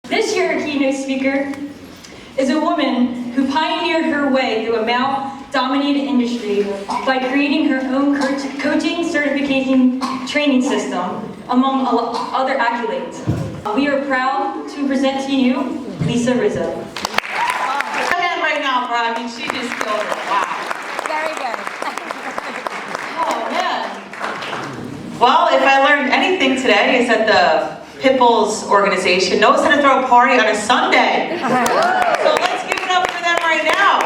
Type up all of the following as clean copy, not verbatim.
This year's keynote speaker is a woman who pioneered her way through a male-dominated industry by creating her own coaching certification training system, among other accolades. We are proud to present to you Lisa Rizzo. Right now, bro. I mean, she just killed it. Wow. Very good. Oh, man. Well, if I learned anything today, is that the Pitbull's organization knows how to throw a party on a Sunday. So let's give it up for them right now.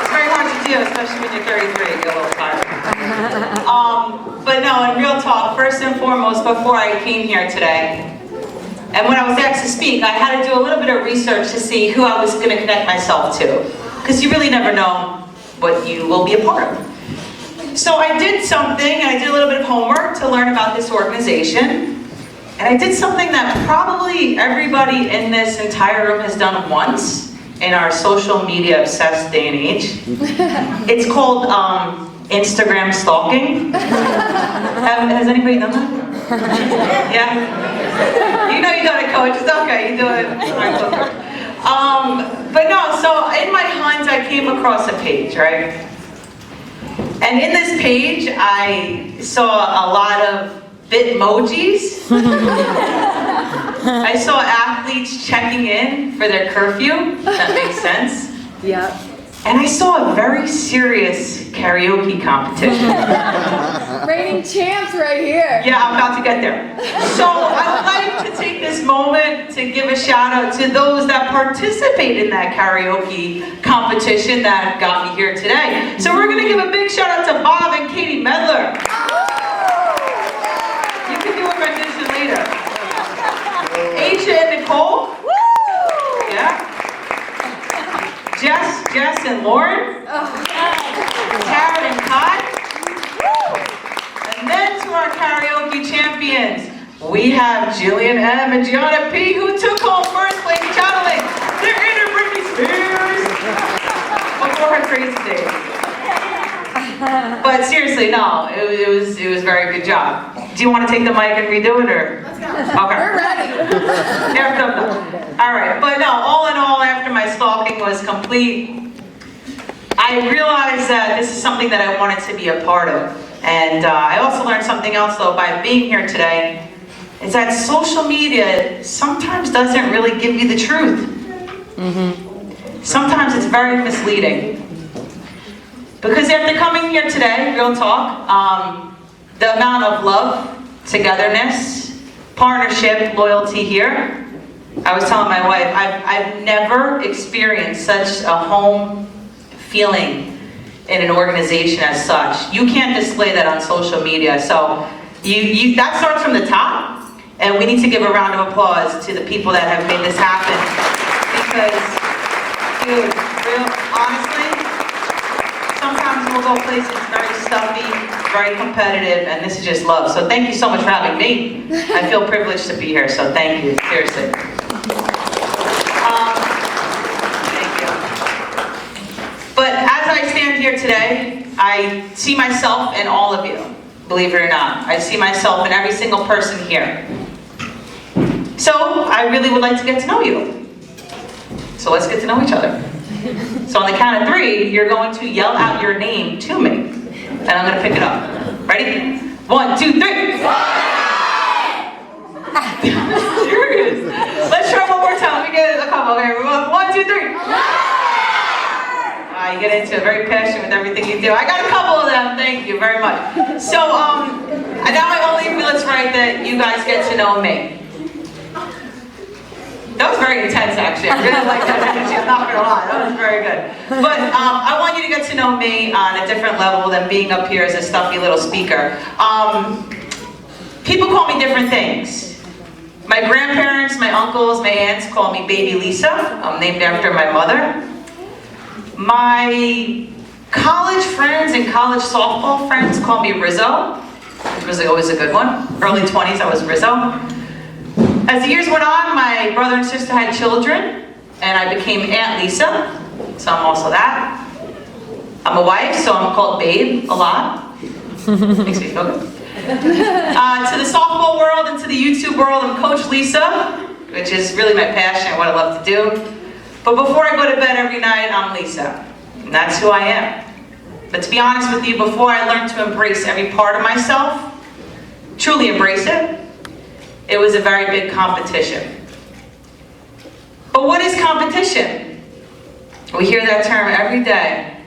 It's very hard to do, especially when you're 33, you get a little tired. But no, in real talk, first and foremost, before I came here today, and when I was asked to speak, I had to do a little bit of research to see who I was going to connect myself to. Because you really never know what you will be a part of. So I did something, and I did a little bit of homework to learn about this organization. And I did something that probably everybody in this entire room has done once in our social media obsessed day and age. It's called Instagram stalking. Has anybody done that? Yeah? You know you done it, coach. It's okay. You do it. But no, so in my hunt, I came across a page, right? And in this page, I saw a lot of Bitmojis. I saw athletes checking in for their curfew. That makes sense. Yeah. And I saw a very serious karaoke competition. Reigning champs right here. Yeah, I'm about to get there. So I would like to take this moment to give a shout out to those that participated in that karaoke competition that got me here today. So we're gonna give a big shout out to Bob and Katie Medler. You can do a rendition later. Asia and Nicole. Yeah. Jess and Lauren. Taryn and Kai. And then to our karaoke champions, we have Jillian M. and Gianna P. who took home first place channeling their inner Britney Spears before her crazy days. But seriously, no, it was a very good job. Do you want to take the mic and redo it, or? Let's go. Okay. We're ready. All right, but no, all in all, after my stalking was complete, I realized that this is something that I wanted to be a part of. And I also learned something else, though, by being here today, is that social media sometimes doesn't really give you the truth. Sometimes it's very misleading. Because after coming here today, real talk, the amount of love, togetherness, partnership, loyalty here, I was telling my wife, I've never experienced such a home feeling in an organization as such. You can't display that on social media. So that starts from the top, and we need to give a round of applause to the people that have made this happen. Because, dude, honestly, sometimes we'll go places very stuffy, very competitive, and this is just love. So thank you so much for having me. I feel privileged to be here, so thank you, seriously. Thank you. But as I stand here today, I see myself in all of you, believe it or not. I see myself in every single person here. So I really would like to get to know you. So let's get to know each other. So on the count of 3, you're going to yell out your name to me, and I'm going to pick it up. Ready? 1, 2, 3. Serious. Let's try one more time. Let me get a couple. Okay, 1, 2, 3. You get into very passionate with everything you do. I got a couple of them. Thank you very much. So now I only feel it's right that you guys get to know me. That was very intense, actually. I really like that energy. I'm not gonna lie. That was very good. But I want you to get to know me on a different level than being up here as a stuffy little speaker. People call me different things. My grandparents, my uncles, my aunts call me Baby Lisa. I'm named after my mother. My college friends and college softball friends call me Rizzo, which was always a good one. Early 20s, I was Rizzo. As the years went on, my brother and sister had children, and I became Aunt Lisa, so I'm also that. I'm a wife, so I'm called Babe a lot. Makes me feel good. To the softball world and to the YouTube world, I'm Coach Lisa. which is really my passion, what I love to do. But before I go to bed every night, I'm Lisa, and that's who I am. But to be honest with you, before I learned to embrace every part of myself, truly embrace it, it was a very big competition. But what is competition? We hear that term every day.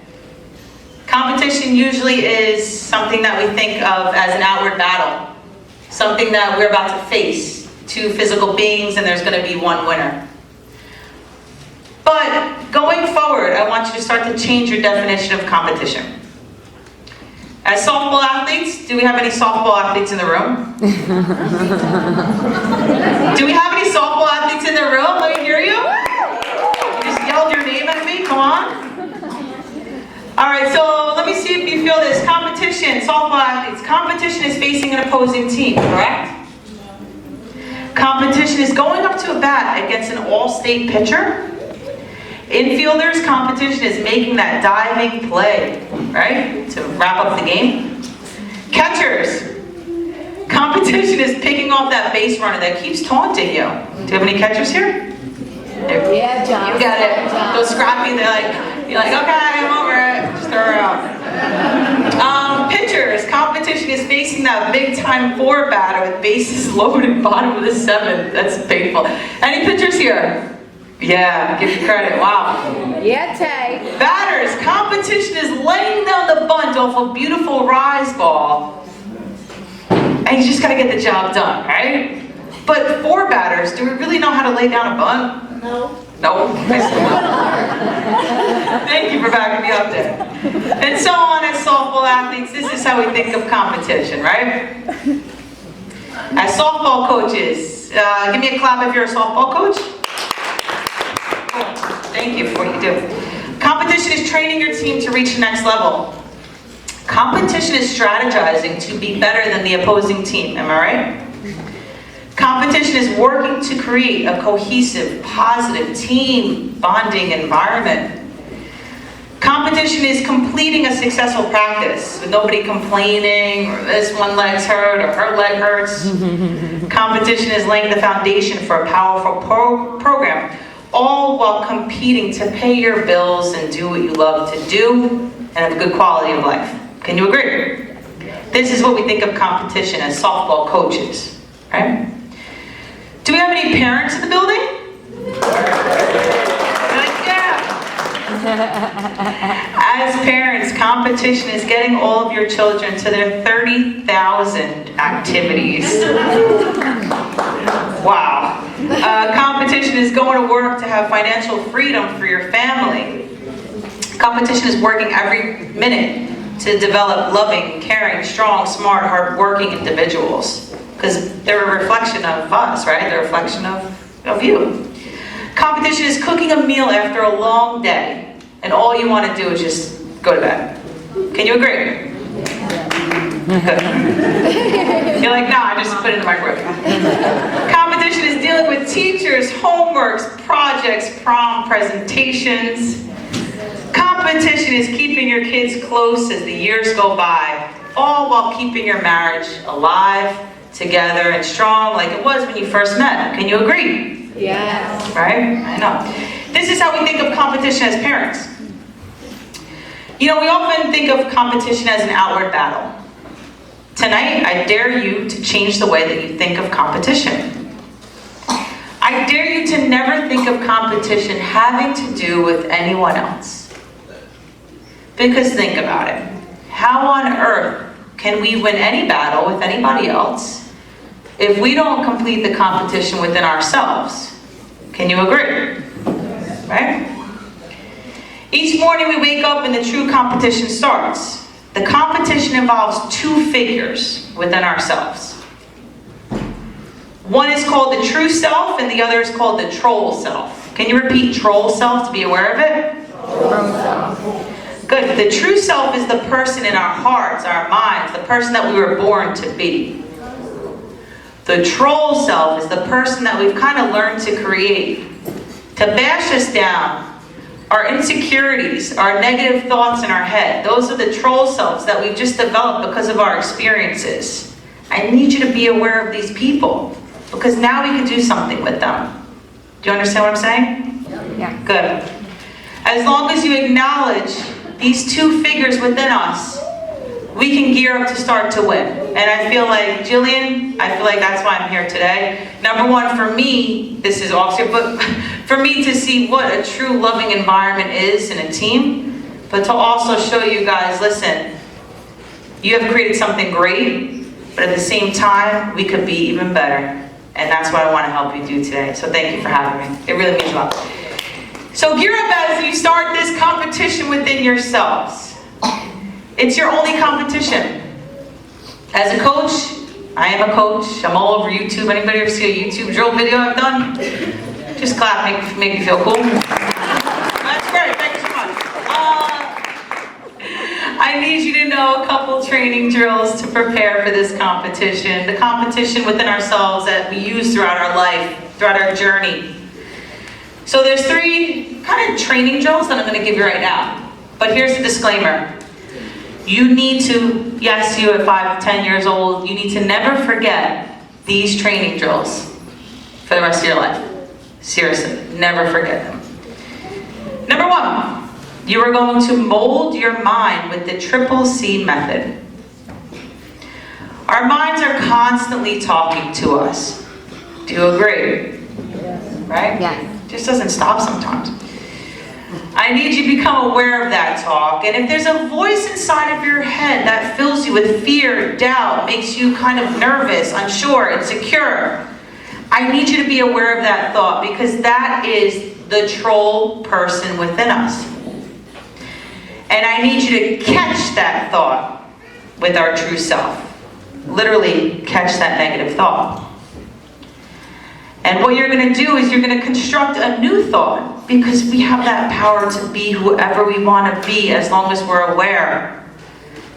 Competition usually is something that we think of as an outward battle. Something that we're about to face. Two physical beings and there's going to be one winner. But going forward, I want you to start to change your definition of competition. As softball athletes, do we have any softball athletes in the room? Do we have any softball athletes in the room? Let me hear you. You just yelled your name at me, come on. All right, so let me see if you feel this. Competition, softball athletes. Competition is facing an opposing team, correct? Competition is going up to a bat against an all-state pitcher. Infielders, competition is making that diving play, right? To wrap up the game. Catchers, competition is picking off that base runner that keeps taunting you. Do you have any catchers here? Yeah, John. You got it. Those scrappy, you're like, okay, I'm over it. Just throw her out. Pitchers, competition is facing that big time four batter with bases loaded bottom of the seventh. That's painful. Any pitchers here? Yeah, give you credit. Wow. Yeah, Tay. Batters, competition is laying down the bunt off a beautiful rise ball. And you just got to get the job done, right? But for batters, do we really know how to lay down a bunt? No. No. Thank you for backing me up there. And so on as softball athletes, this is how we think of competition, right? As softball coaches, give me a clap if you're a softball coach. Thank you for what you do. Competition is training your team to reach the next level. Competition is strategizing to be better than the opposing team, am I right? Competition is working to create a cohesive, positive team bonding environment. Competition is completing a successful practice with nobody complaining, or this one leg's hurt, or her leg hurts. Competition is laying the foundation for a powerful program, all while competing to pay your bills and do what you love to do and have a good quality of life. Can you agree? This is what we think of competition as softball coaches, right? Do we have any parents in the building? Like, yeah. As parents, competition is getting all of your children to their 30,000 activities. Wow. Competition is going to work to have financial freedom for your family. Competition is working every minute to develop loving, caring, strong, smart, hard-working individuals. Because they're a reflection of us, right? They're a reflection of you. Competition is cooking a meal after a long day, and all you want to do is just go to bed. Can you agree? You're like, nah, I just put it in the microwave. Competition is dealing with teachers, homeworks, projects, prom presentations. Competition is keeping your kids close as the years go by, all while keeping your marriage alive, together, and strong like it was when you first met. Can you agree? Yes. Right? I know. This is how we think of competition as parents. You know, we often think of competition as an outward battle. Tonight, I dare you to change the way that you think of competition. I dare you to never think of competition having to do with anyone else. Because think about it. How on earth can we win any battle with anybody else if we don't complete the competition within ourselves? Can you agree? Right? Each morning we wake up and the true competition starts. The competition involves two figures within ourselves. One is called the true self and the other is called the troll self. Can you repeat troll self to be aware of it? Troll self. Good. The true self is the person in our hearts, our minds, the person that we were born to be. The troll self is the person that we've kind of learned to create, to bash us down, our insecurities, our negative thoughts in our head. Those are the troll selves that we've just developed because of our experiences. I need you to be aware of these people. because now we can do something with them. Do you understand what I'm saying? Yeah. Good. As long as you acknowledge these two figures within us, we can gear up to start to win. And I feel like, Jillian, I feel like that's why I'm here today. Number one, for me, this is awesome, but for me to see what a true loving environment is in a team, but to also show you guys, listen, you have created something great, but at the same time, we could be even better. And that's what I want to help you do today. So thank you for having me. It really means a lot. So gear up as you start this competition within yourselves. It's your only competition. As a coach, I am a coach. I'm all over YouTube. Anybody ever see a YouTube drill video I've done? Just clap, make me feel cool. That's great, thank you so much. I need you to know a couple training drills to prepare for this competition. The competition within ourselves that we use throughout our life, throughout our journey. So there's 3 kind of training drills that I'm going to give you right now. But here's the disclaimer. You need to, yes, you at 5 to 10 years old, you need to never forget these training drills for the rest of your life. Seriously, never forget them. Number 1, you are going to mold your mind with the Triple C method. Our minds are constantly talking to us. Do you agree? Right? Yeah. It just doesn't stop sometimes. I need you to become aware of that talk. And if there's a voice inside of your head that fills you with fear, doubt, makes you kind of nervous, unsure, insecure, I need you to be aware of that thought, because that is the troll person within us. And I need you to catch that thought with our true self. Literally catch that negative thought. And what you're going to do is you're going to construct a new thought, because we have that power to be whoever we want to be as long as we're aware.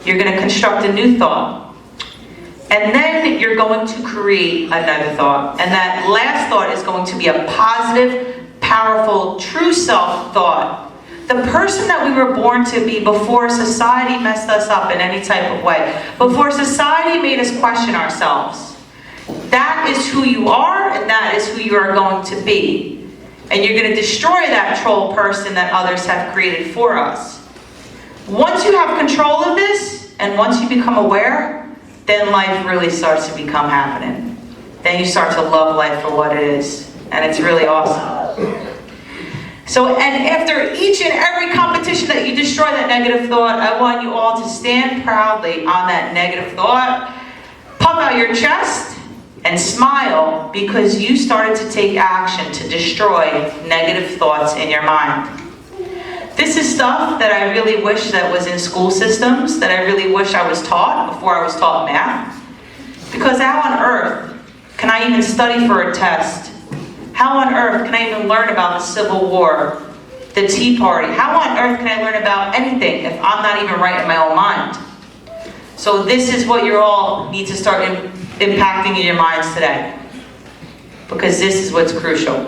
You're going to construct a new thought. And then you're going to create another thought. And that last thought is going to be a positive, powerful, true self thought. The person that we were born to be before society messed us up in any type of way. Before society made us question ourselves. That is who you are, and that is who you are going to be. And you're going to destroy that troll person that others have created for us. Once you have control of this, and once you become aware, then life really starts to become happening. Then you start to love life for what it is. And it's really awesome. So, and after each and every competition that you destroy that negative thought, I want you all to stand proudly on that negative thought, pump out your chest, and smile, because you started to take action to destroy negative thoughts in your mind. This is stuff that I really wish that was in school systems, that I really wish I was taught before I was taught math. Because how on earth can I even study for a test? How on earth can I even learn about the Civil War, the Tea Party? How on earth can I learn about anything if I'm not even right in my own mind? So this is what you all need to start impacting in your minds today, because this is what's crucial.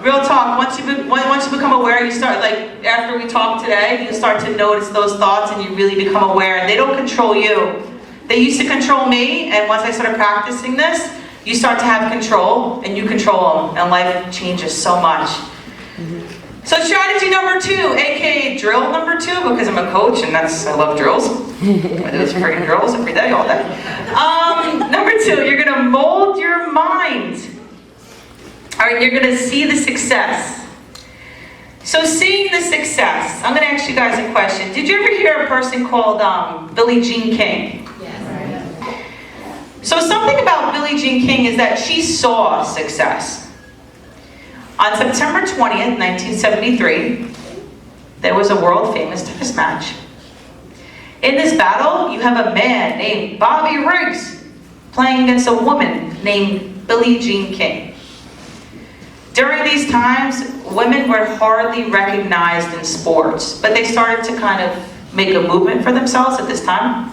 Real talk, once you become aware, you start, like after we talk today, you start to notice those thoughts and you really become aware, and they don't control you. They used to control me, and once I started practicing this, you start to have control, and you control them, and life changes so much. So strategy number 2, aka drill number 2, because I'm a coach and I love drills. I do those freaking drills every day, all day. Number 2, you're going to mold your mind. All right, you're going to see the success. So seeing the success, I'm going to ask you guys a question. Did you ever hear a person called Billie Jean King? Yes. So something about Billie Jean King is that she saw success. On September 20th, 1973, there was a world-famous tennis match. In this battle, you have a man named Bobby Riggs playing against a woman named Billie Jean King. During these times, women were hardly recognized in sports, but they started to kind of make a movement for themselves at this time.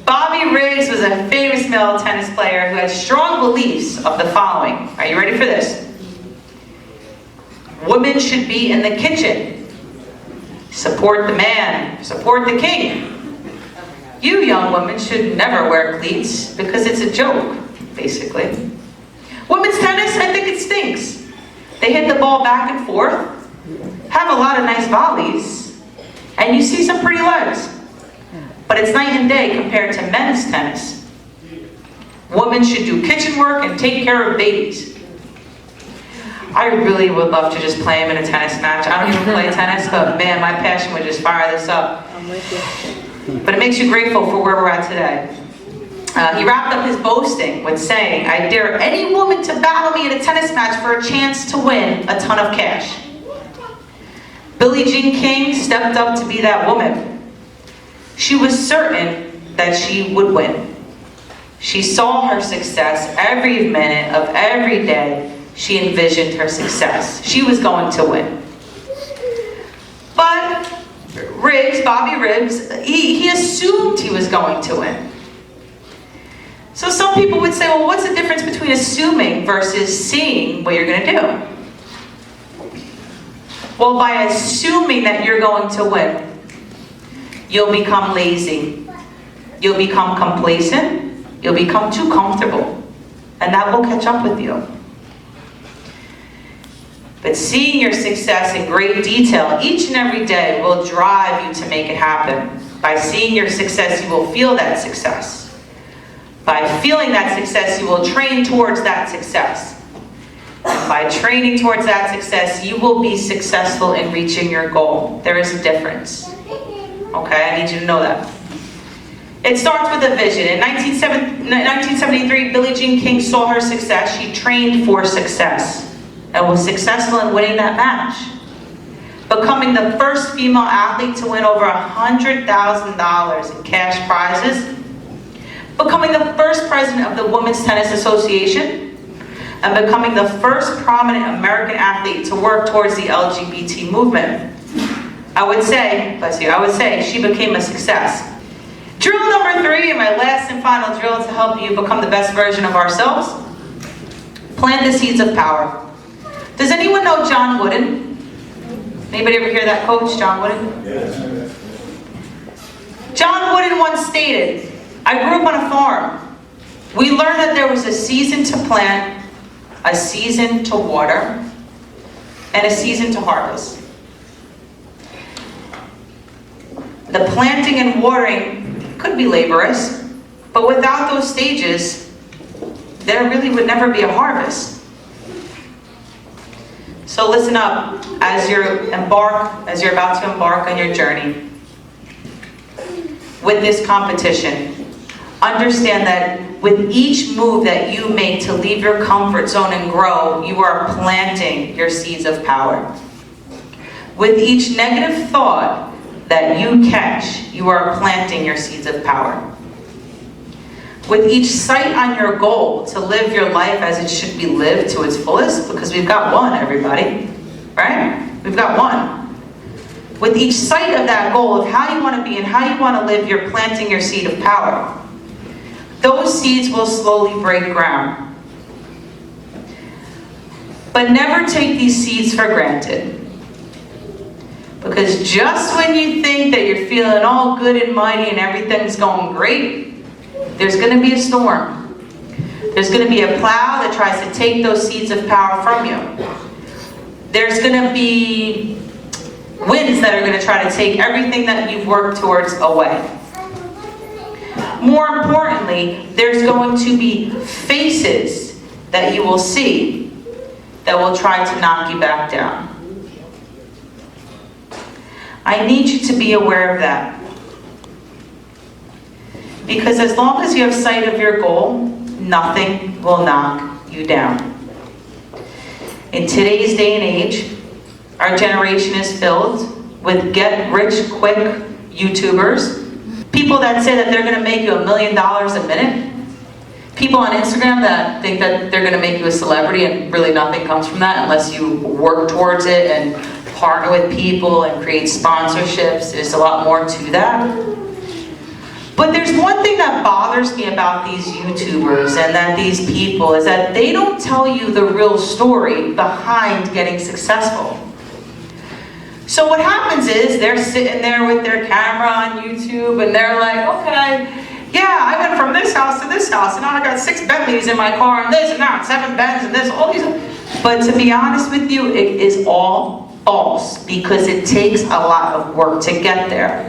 Bobby Riggs was a famous male tennis player who had strong beliefs of the following. Are you ready for this? Women should be in the kitchen. Support the man. Support the king. You young women should never wear cleats because it's a joke. basically. Women's tennis, I think it stinks. They hit the ball back and forth, have a lot of nice volleys, and you see some pretty legs. But it's night and day compared to men's tennis. Women should do kitchen work and take care of babies. I really would love to just play him in a tennis match. I don't even play tennis, but man, my passion would just fire this up. I'm with you. But it makes you grateful for where we're at today. He wrapped up his boasting with saying, "I dare any woman to battle me in a tennis match for a chance to win a ton of cash." Billie Jean King stepped up to be that woman. She was certain that she would win. She saw her success every minute of every day. She envisioned her success. She was going to win. But Bobby Riggs, he assumed he was going to win. So some people would say, well, what's the difference between assuming versus seeing what you're going to do? Well, by assuming that you're going to win, you'll become lazy. You'll become complacent. You'll become too comfortable. And that will catch up with you. But seeing your success in great detail each and every day will drive you to make it happen. By seeing your success, you will feel that success. By feeling that success, you will train towards that success. And by training towards that success, you will be successful in reaching your goal. There is a difference. Okay, I need you to know that. It starts with a vision. In 1973, Billie Jean King saw her success. She trained for success and was successful in winning that match, becoming the first female athlete to win over $100,000 in cash prizes, becoming the first president of the Women's Tennis Association, and becoming the first prominent American athlete to work towards the LGBT movement. I would say she became a success. Drill number 3, and my last and final drill to help you become the best version of ourselves. Plant the seeds of power. Does anyone know John Wooden? Anybody ever hear that coach, John Wooden? Yes. John Wooden once stated, "I grew up on a farm. We learned that there was a season to plant, a season to water, and a season to harvest." The planting and watering could be laborious, but without those stages, there really would never be a harvest. So listen up as you're about to embark on your journey with this competition. Understand that with each move that you make to leave your comfort zone and grow, you are planting your seeds of power. With each negative thought that you catch, you are planting your seeds of power. With each sight on your goal to live your life as it should be lived to its fullest, because we've got one, everybody, right? We've got one. With each sight of that goal of how you want to be and how you want to live, you're planting your seed of power. Those seeds will slowly break ground. But never take these seeds for granted. Because just when you think that you're feeling all good and mighty and everything's going great, there's going to be a storm. There's going to be a plow that tries to take those seeds of power from you. There's going to be winds that are going to try to take everything that you've worked towards away. More importantly, there's going to be faces that you will see that will try to knock you back down. I need you to be aware of that. Because as long as you have sight of your goal, nothing will knock you down. In today's day and age, our generation is filled with get-rich-quick YouTubers, people that say that they're going to make you $1 million a minute, people on Instagram that think that they're going to make you a celebrity and really nothing comes from that unless you work towards it and partner with people and create sponsorships. There's a lot more to that. But there's one thing that bothers me about these YouTubers and that these people is that they don't tell you the real story behind getting successful. So what happens is they're sitting there with their camera on YouTube and they're like, okay, yeah, yeah, I went from this house to this house, and now I got 6 Bentleys in my car, and this, and now 7 Bens, and this, all these. But to be honest with you, it is all false, because it takes a lot of work to get there.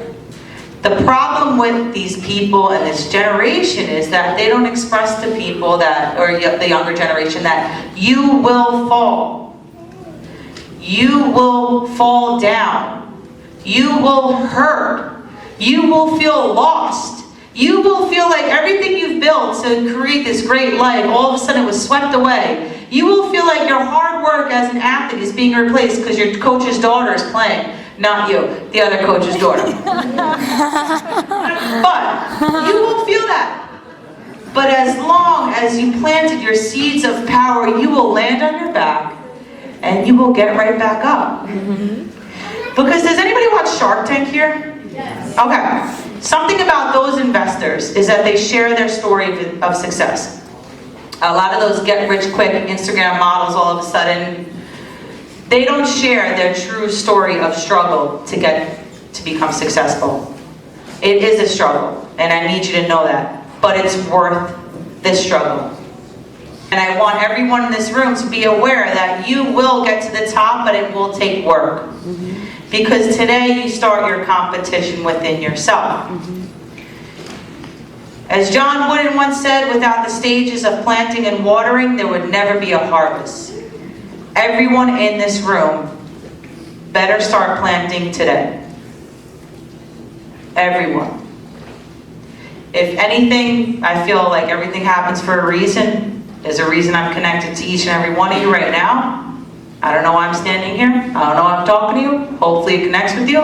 The problem with these people and this generation is that they don't express to people that, or the younger generation, that you will fall. You will fall down. You will hurt. You will feel lost. You will feel like everything you've built to create this great life, all of a sudden it was swept away. You will feel like your hard work as an athlete is being replaced because your coach's daughter is playing. Not you, the other coach's daughter. But you will feel that. But as long as you planted your seeds of power, you will land on your back and you will get right back up. Because does anybody watch Shark Tank here? Yes. Okay. Something about those investors is that they share their story of success. A lot of those get-rich-quick Instagram models, all of a sudden, they don't share their true story of struggle to become successful. It is a struggle, and I need you to know that. But it's worth the struggle. And I want everyone in this room to be aware that you will get to the top, but it will take work. Because today you start your competition within yourself. As John Wooden once said, without the stages of planting and watering, there would never be a harvest. Everyone in this room better start planting today. Everyone. If anything, I feel like everything happens for a reason. There's a reason I'm connected to each and every one of you right now. I don't know why I'm standing here. I don't know why I'm talking to you. Hopefully it connects with you.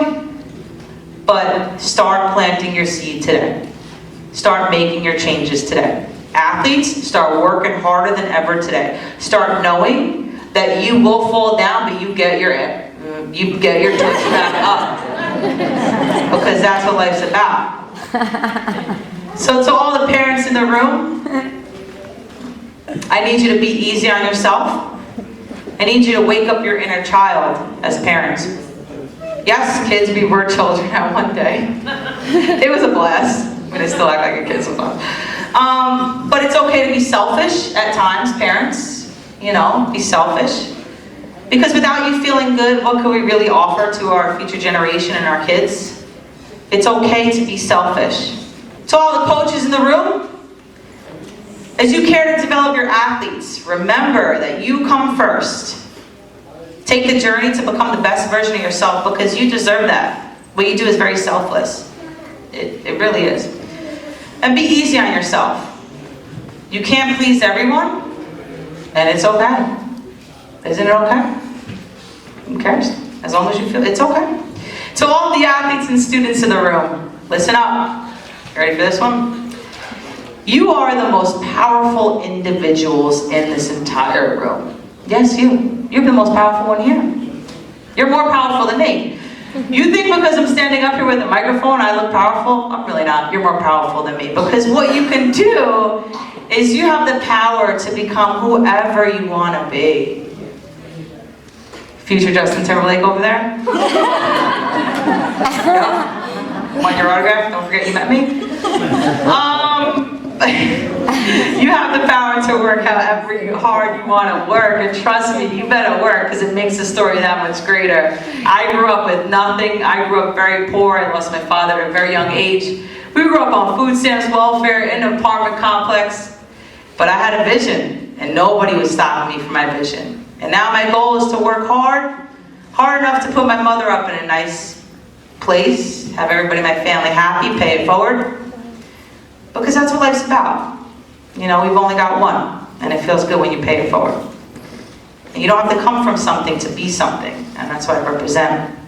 But start planting your seed today. Start making your changes today. Athletes, start working harder than ever today. Start knowing that you will fall down, but you get your toots back up. Because that's what life's about. So to all the parents in the room, I need you to be easy on yourself. I need you to wake up your inner child as parents. Yes, kids, we were children at one day. It was a blast. I mean, I still act like a kid sometimes. But it's okay to be selfish at times, parents. You know, be selfish. Because without you feeling good, what can we really offer to our future generation and our kids? It's okay to be selfish. To all the coaches in the room, as you care to develop your athletes, remember that you come first. Take the journey to become the best version of yourself because you deserve that. What you do is very selfless. It really is. And be easy on yourself. You can't please everyone, and it's okay. Isn't it okay? Who cares? As long as you feel it's okay. To all the athletes and students in the room, listen up. You ready for this one? You are the most powerful individuals in this entire room. Yes, you. You're the most powerful one here. You're more powerful than me. You think because I'm standing up here with a microphone I look powerful? I'm really not. You're more powerful than me. Because what you can do is you have the power to become whoever you want to be. Future Justin Timberlake over there. Want your autograph? Don't forget you met me. You have the power to work however hard you want to work, and trust me, you better work because it makes the story that much greater. I grew up with nothing. I grew up very poor. I lost my father at a very young age. We grew up on food stamps, welfare, in an apartment complex. But I had a vision, and nobody was stopping me from my vision. And now my goal is to work hard enough to put my mother up in a nice place, have everybody in my family happy, pay it forward. Because that's what life's about. You know, we've only got one, and it feels good when you pay it forward. And you don't have to come from something to be something, and that's what I represent.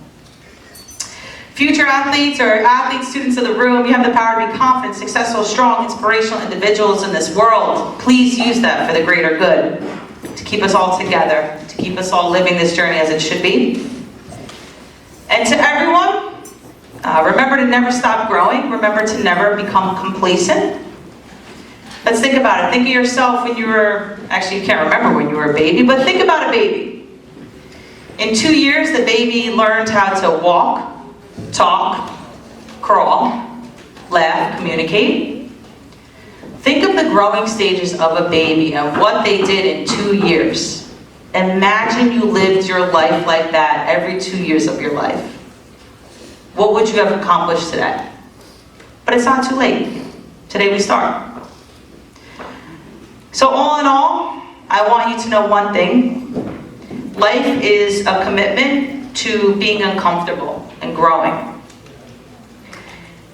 Future athletes or athlete students of the room, you have the power to be confident, successful, strong, inspirational individuals in this world. Please use that for the greater good, to keep us all together, to keep us all living this journey as it should be. And to everyone, remember to never stop growing. Remember to never become complacent. Let's think about it. Think of yourself when you were, actually you can't remember when you were a baby, but think about a baby. In 2 years, the baby learned how to walk, talk, crawl, laugh, communicate. growing stages of a baby and what they did in 2 years. Imagine you lived your life like that every 2 years of your life. What would you have accomplished today? But it's not too late. Today we start. So all in all, I want you to know one thing. Life is a commitment to being uncomfortable and growing.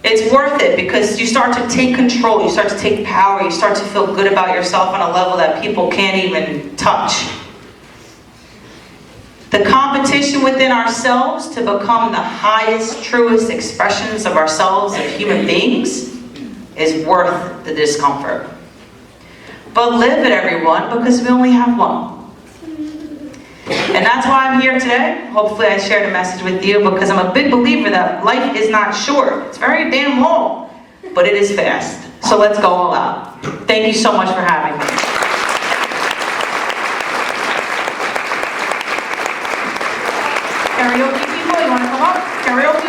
It's worth it because you start to take control, you start to take power, you start to feel good about yourself on a level that people can't even touch. The competition within ourselves to become the highest, truest expressions of ourselves as human beings is worth the discomfort. But live it, everyone, because we only have one. And that's why I'm here today. Hopefully I shared a message with you because I'm a big believer that life is not short. It's very damn long, but it is fast. So let's go all out. Thank you so much for having me. Karaoke people, you want to come up? Karaoke?